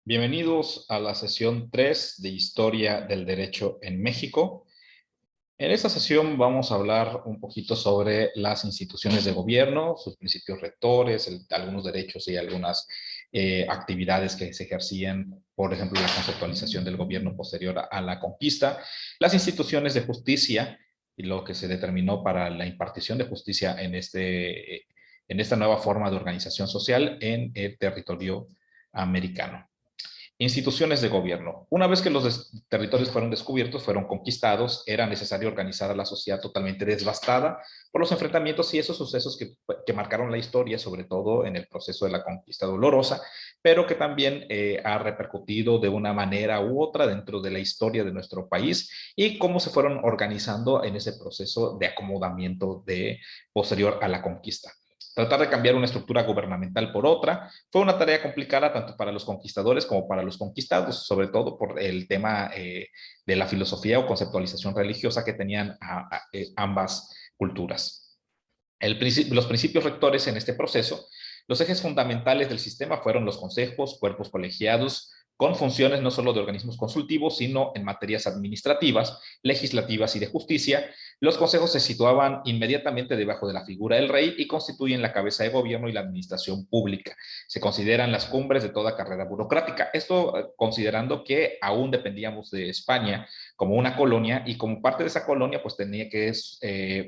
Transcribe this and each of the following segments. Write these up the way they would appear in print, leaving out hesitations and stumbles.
Bienvenidos a la sesión 3 de Historia del Derecho en México. En esta sesión vamos a hablar un poquito sobre las instituciones de gobierno, sus principios rectores, algunos derechos y algunas actividades que se ejercían, por ejemplo, la conceptualización del gobierno posterior a la conquista, las instituciones de justicia y lo que se determinó para la impartición de justicia en esta nueva forma de organización social en el territorio americano. Instituciones de gobierno. Una vez que los territorios fueron descubiertos, fueron conquistados, era necesario organizar a la sociedad totalmente devastada por los enfrentamientos y esos sucesos que marcaron la historia, sobre todo en el proceso de la conquista dolorosa, pero que también ha repercutido de una manera u otra dentro de la historia de nuestro país y cómo se fueron organizando en ese proceso de acomodamiento posterior a la conquista. Tratar de cambiar una estructura gubernamental por otra fue una tarea complicada tanto para los conquistadores como para los conquistados, sobre todo por el tema de la filosofía o conceptualización religiosa que tenían ambas culturas. Los principios rectores en este proceso, los ejes fundamentales del sistema fueron los consejos, cuerpos colegiados, con funciones no solo de organismos consultivos, sino en materias administrativas, legislativas y de justicia. Los consejos se situaban inmediatamente debajo de la figura del rey y constituyen la cabeza de gobierno y la administración pública. Se consideran las cumbres de toda carrera burocrática. Esto considerando que aún dependíamos de España como una colonia y como parte de esa colonia pues tenía que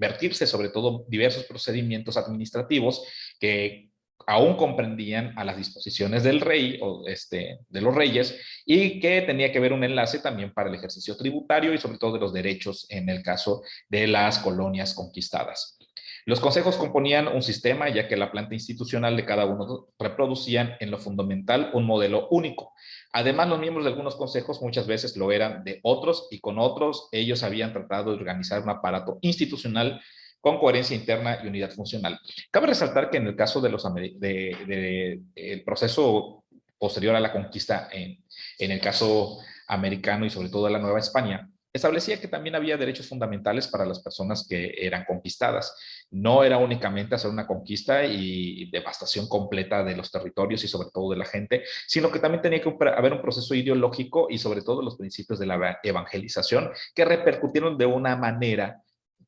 vertirse sobre todo diversos procedimientos administrativos que aún comprendían a las disposiciones del rey o de los reyes y que tenía que ver un enlace también para el ejercicio tributario y sobre todo de los derechos en el caso de las colonias conquistadas. Los consejos componían un sistema, ya que la planta institucional de cada uno reproducían en lo fundamental un modelo único. Además, los miembros de algunos consejos muchas veces lo eran de otros y con otros ellos habían tratado de organizar un aparato institucional con coherencia interna y unidad funcional. Cabe resaltar que en el caso el proceso posterior a la conquista, en el caso americano y sobre todo de la Nueva España, establecía que también había derechos fundamentales para las personas que eran conquistadas. No era únicamente hacer una conquista y devastación completa de los territorios y sobre todo de la gente, sino que también tenía que haber un proceso ideológico y sobre todo los principios de la evangelización que repercutieron de una manera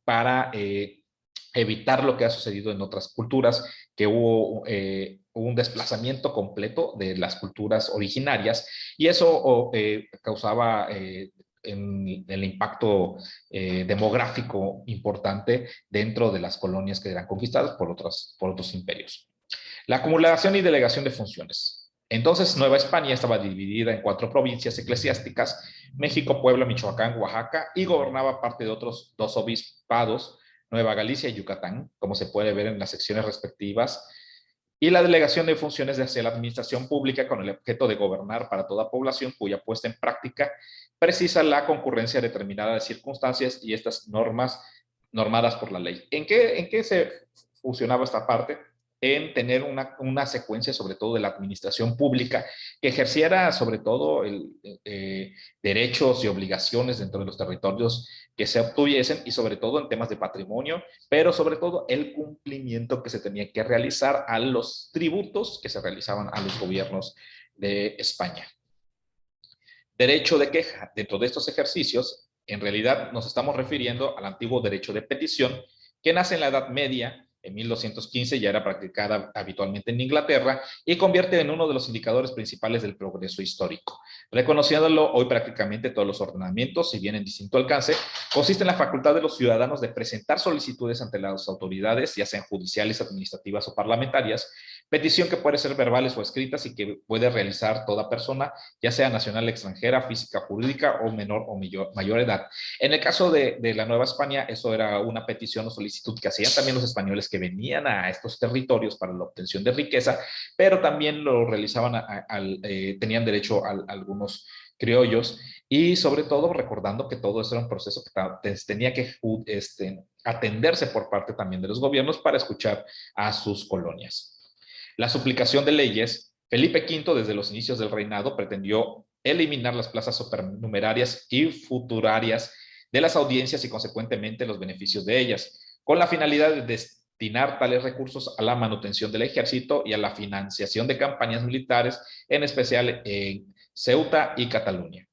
para evitar lo que ha sucedido en otras culturas, que hubo un desplazamiento completo de las culturas originarias y eso causaba el impacto demográfico importante dentro de las colonias que eran conquistadas por otros imperios. La acumulación y delegación de funciones. Entonces, Nueva España estaba dividida en 4 provincias eclesiásticas, México, Puebla, Michoacán, Oaxaca, y gobernaba parte de otros 2 obispados, Nueva Galicia y Yucatán, como se puede ver en las secciones respectivas, y la delegación de funciones hacia la administración pública con el objeto de gobernar para toda población cuya puesta en práctica precisa la concurrencia determinada de circunstancias y estas normas normadas por la ley. ¿En qué se fusionaba esta parte? En tener una secuencia sobre todo de la administración pública que ejerciera sobre todo derechos y obligaciones dentro de los territorios que se obtuviesen y sobre todo en temas de patrimonio, pero sobre todo el cumplimiento que se tenía que realizar a los tributos que se realizaban a los gobiernos de España. Derecho de queja. Dentro de estos ejercicios, en realidad nos estamos refiriendo al antiguo derecho de petición que nace en la Edad Media. En 1215 ya era practicada habitualmente en Inglaterra y convierte en uno de los indicadores principales del progreso histórico. Reconociéndolo hoy prácticamente todos los ordenamientos, si bien en distinto alcance, consiste en la facultad de los ciudadanos de presentar solicitudes ante las autoridades, ya sean judiciales, administrativas o parlamentarias, petición que puede ser verbales o escritas y que puede realizar toda persona, ya sea nacional, extranjera, física, jurídica o menor o mayor edad. En el caso de la Nueva España, eso era una petición o solicitud que hacían también los españoles que venían a estos territorios para la obtención de riqueza, pero también lo realizaban, tenían derecho a algunos criollos y sobre todo recordando que todo eso era un proceso que tenía que atenderse por parte también de los gobiernos para escuchar a sus colonias. La suplicación de leyes, Felipe V desde los inicios del reinado pretendió eliminar las plazas supernumerarias y futurarias de las audiencias y consecuentemente los beneficios de ellas, con la finalidad de destinar tales recursos a la manutención del ejército y a la financiación de campañas militares, en especial Ceuta y Cataluña.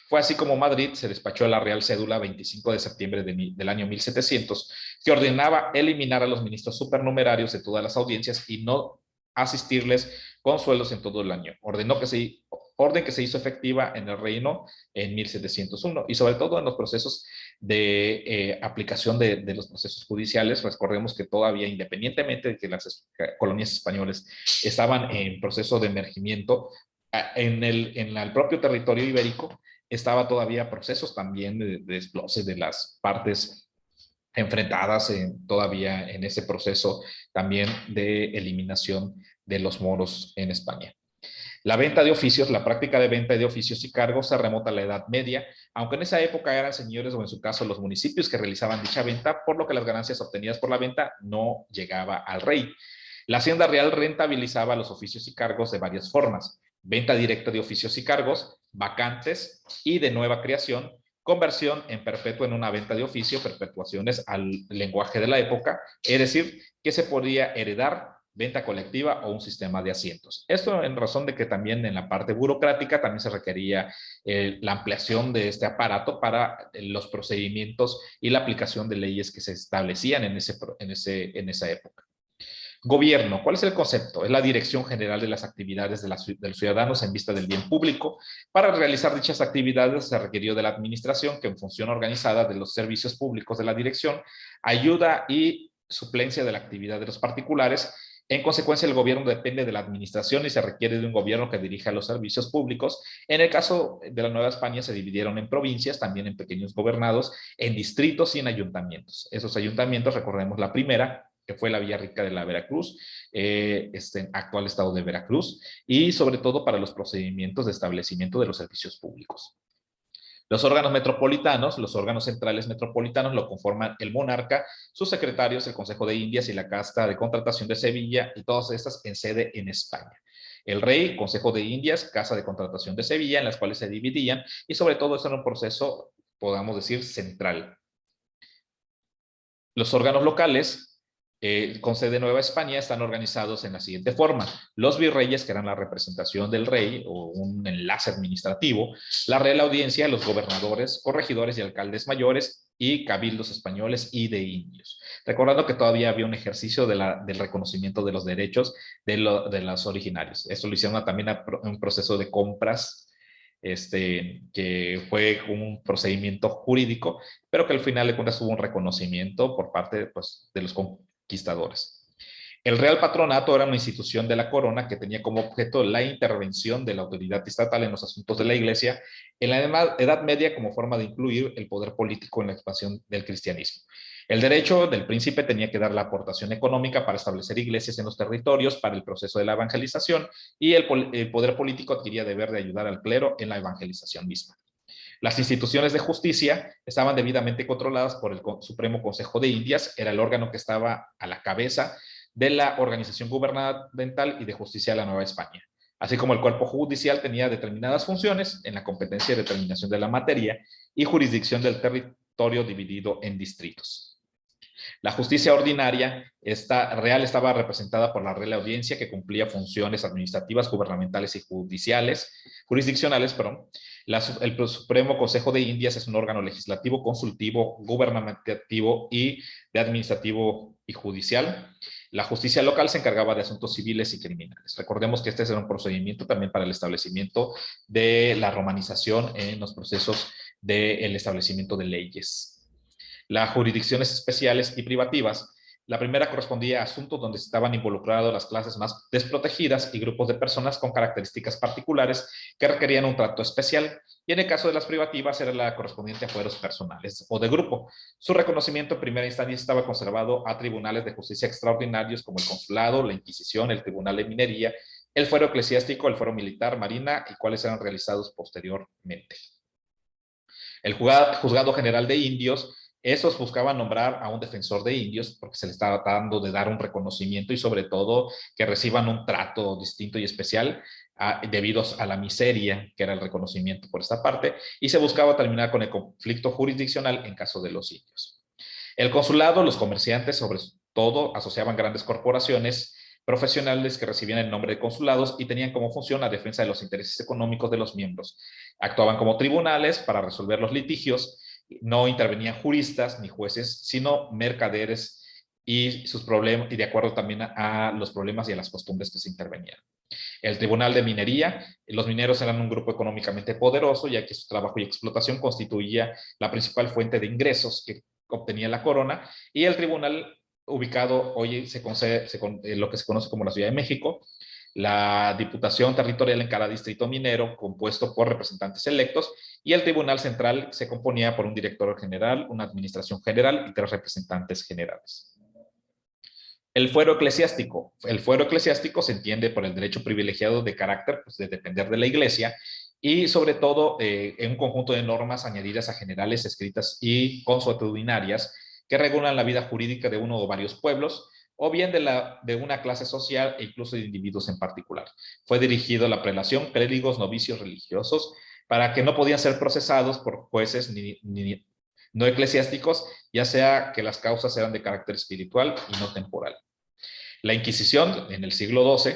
Fue así como Madrid se despachó la Real Cédula 25 de septiembre del año 1700, que ordenaba eliminar a los ministros supernumerarios de todas las audiencias y no asistirles con sueldos en todo el año. Orden que se hizo efectiva en el reino en 1701 y sobre todo en los procesos de aplicación de los procesos judiciales. Recordemos que todavía, independientemente de que las colonias españolas estaban en proceso de emergimiento, en el propio territorio ibérico estaba todavía procesos también de desglose de las partes enfrentadas todavía en ese proceso también de eliminación de los moros en España. La venta de oficios, la práctica de venta de oficios y cargos se remota a la Edad Media, aunque en esa época eran señores o en su caso los municipios que realizaban dicha venta, por lo que las ganancias obtenidas por la venta no llegaba al rey. La Hacienda Real rentabilizaba los oficios y cargos de varias formas: venta directa de oficios y cargos, vacantes y de nueva creación, conversión en perpetuo en una venta de oficio, perpetuaciones al lenguaje de la época, es decir, que se podía heredar, venta colectiva o un sistema de asientos. Esto en razón de que también en la parte burocrática también se requería la ampliación de este aparato para los procedimientos y la aplicación de leyes que se establecían en esa época. Gobierno, ¿cuál es el concepto? Es la dirección general de las actividades de los ciudadanos en vista del bien público. Para realizar dichas actividades se requirió de la administración, que en función organizada de los servicios públicos de la dirección, ayuda y suplencia de la actividad de los particulares. En consecuencia, el gobierno depende de la administración y se requiere de un gobierno que dirija los servicios públicos. En el caso de la Nueva España se dividieron en provincias, también en pequeños gobernados, en distritos y en ayuntamientos. Esos ayuntamientos, recordemos la primera, que fue la Villarrica de la Veracruz, actual estado de Veracruz, y sobre todo para los procedimientos de establecimiento de los servicios públicos. Los órganos metropolitanos, los órganos centrales metropolitanos lo conforman el monarca, sus secretarios, el Consejo de Indias y la Casta de Contratación de Sevilla, y todas estas en sede en España. El rey, Consejo de Indias, Casa de Contratación de Sevilla, en las cuales se dividían, y sobre todo esto era un proceso, podamos decir, central. Los órganos locales, con sede Nueva España, están organizados en la siguiente forma: los virreyes, que eran la representación del rey o un enlace administrativo; la Real Audiencia, los gobernadores, corregidores y alcaldes mayores, y cabildos españoles y de indios. Recordando que todavía había un ejercicio del reconocimiento de los derechos de los originarios. Esto lo hicieron también a un proceso de compras, que fue un procedimiento jurídico, pero que al final de cuentas hubo un reconocimiento por parte, pues, de los conquistadores. El Real Patronato era una institución de la corona que tenía como objeto la intervención de la autoridad estatal en los asuntos de la Iglesia en la Edad Media, como forma de incluir el poder político en la expansión del cristianismo. El derecho del príncipe tenía que dar la aportación económica para establecer iglesias en los territorios para el proceso de la evangelización, y el poder político adquiría deber de ayudar al clero en la evangelización misma. Las instituciones de justicia estaban debidamente controladas por el Supremo Consejo de Indias, era el órgano que estaba a la cabeza de la organización gubernamental y de justicia de la Nueva España. Así como el cuerpo judicial tenía determinadas funciones en la competencia y determinación de la materia y jurisdicción del territorio dividido en distritos. La justicia ordinaria real estaba representada por la Real Audiencia, que cumplía funciones administrativas, gubernamentales y jurisdiccionales. El Supremo Consejo de Indias es un órgano legislativo, consultivo, gubernamental y de administrativo y judicial. La justicia local se encargaba de asuntos civiles y criminales. Recordemos que este era un procedimiento también para el establecimiento de la romanización en los procesos del establecimiento de leyes. Las jurisdicciones especiales y privativas: la primera correspondía a asuntos donde estaban involucradas las clases más desprotegidas y grupos de personas con características particulares que requerían un trato especial, y en el caso de las privativas era la correspondiente a fueros personales o de grupo. Su reconocimiento en primera instancia estaba conservado a tribunales de justicia extraordinarios como el consulado, la Inquisición, el Tribunal de Minería, el fuero eclesiástico, el fuero militar, marina, y cuáles eran realizados posteriormente. El Juzgado General de Indios: esos buscaban nombrar a un defensor de indios porque se les estaba tratando de dar un reconocimiento y sobre todo que reciban un trato distinto y especial debido a la miseria, que era el reconocimiento por esta parte, y se buscaba terminar con el conflicto jurisdiccional en caso de los indios. El consulado: los comerciantes sobre todo asociaban grandes corporaciones profesionales que recibían el nombre de consulados y tenían como función la defensa de los intereses económicos de los miembros. Actuaban como tribunales para resolver los litigios, no intervenían juristas ni jueces, sino mercaderes y sus problemas, y de acuerdo también a los problemas y a las costumbres que se intervenían. El Tribunal de Minería, los mineros eran un grupo económicamente poderoso, ya que su trabajo y explotación constituía la principal fuente de ingresos que obtenía la corona, y el tribunal ubicado hoy lo que se conoce como la Ciudad de México, la Diputación Territorial en cada distrito minero, compuesto por representantes electos, y el Tribunal Central se componía por un director general, una administración general y 3 representantes generales. El fuero eclesiástico. El fuero eclesiástico se entiende por el derecho privilegiado de carácter, pues, de depender de la iglesia, y sobre todo en un conjunto de normas añadidas a generales escritas y consuetudinarias que regulan la vida jurídica de uno o varios pueblos, o bien de una clase social e incluso de individuos en particular. Fue dirigido a la prelación, clérigos, novicios religiosos, para que no podían ser procesados por jueces ni no eclesiásticos, ya sea que las causas eran de carácter espiritual y no temporal. La Inquisición, en el siglo XII,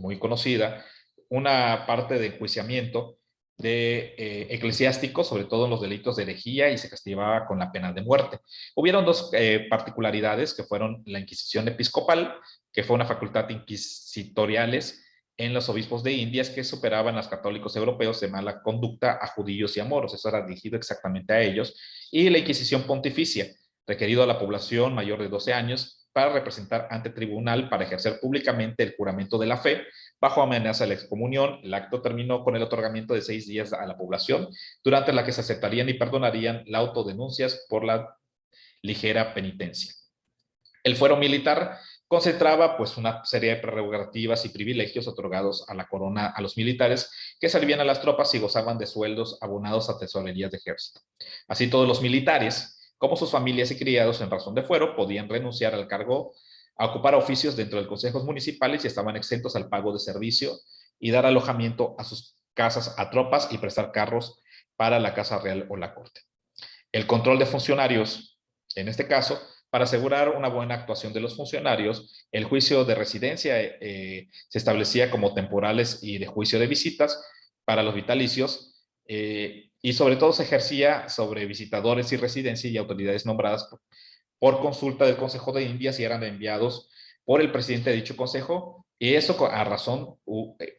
muy conocida, una parte de enjuiciamiento de eclesiásticos, sobre todo en los delitos de herejía, y se castigaba con la pena de muerte. Hubieron 2 particularidades, que fueron la Inquisición episcopal, que fue una facultad inquisitoriales en los obispos de Indias que superaban a los católicos europeos de mala conducta a judíos y a moros. Eso era dirigido exactamente a ellos. Y la Inquisición pontificia, requerido a la población mayor de 12 años para representar ante tribunal para ejercer públicamente el juramento de la fe bajo amenaza de la excomunión. El acto terminó con el otorgamiento de 6 días a la población, durante la que se aceptarían y perdonarían las autodenuncias por la ligera penitencia. El fuero militar concentraba pues una serie de prerrogativas y privilegios otorgados a la corona a los militares que servían a las tropas y gozaban de sueldos abonados a tesorerías de ejército. Así todos los militares, como sus familias y criados en razón de fuero, podían renunciar al cargo a ocupar oficios dentro de consejos municipales y estaban exentos al pago de servicio y dar alojamiento a sus casas a tropas y prestar carros para la casa real o la corte. El control de funcionarios, en este caso, para asegurar una buena actuación de los funcionarios, el juicio de residencia se establecía como temporales y de juicio de visitas para los vitalicios, y sobre todo se ejercía sobre visitadores y residencia y autoridades nombradas por consulta del Consejo de Indias y eran enviados por el presidente de dicho consejo, y eso a razón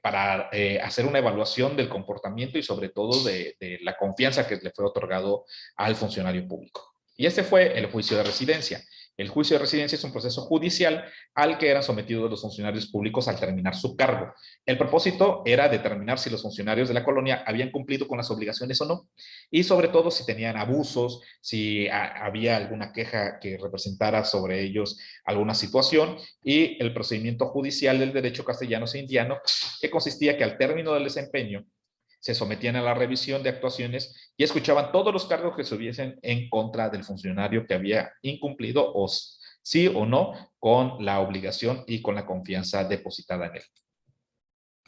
para hacer una evaluación del comportamiento y sobre todo de la confianza que le fue otorgado al funcionario público. Y este fue el juicio de residencia. El juicio de residencia es un proceso judicial al que eran sometidos los funcionarios públicos al terminar su cargo. El propósito era determinar si los funcionarios de la colonia habían cumplido con las obligaciones o no, y sobre todo si tenían abusos, si había alguna queja que representara sobre ellos alguna situación, y el procedimiento judicial del derecho castellano e indiano, que consistía que al término del desempeño se sometían a la revisión de actuaciones y escuchaban todos los cargos que se hubiesen en contra del funcionario que había incumplido o sí o no con la obligación y con la confianza depositada en él.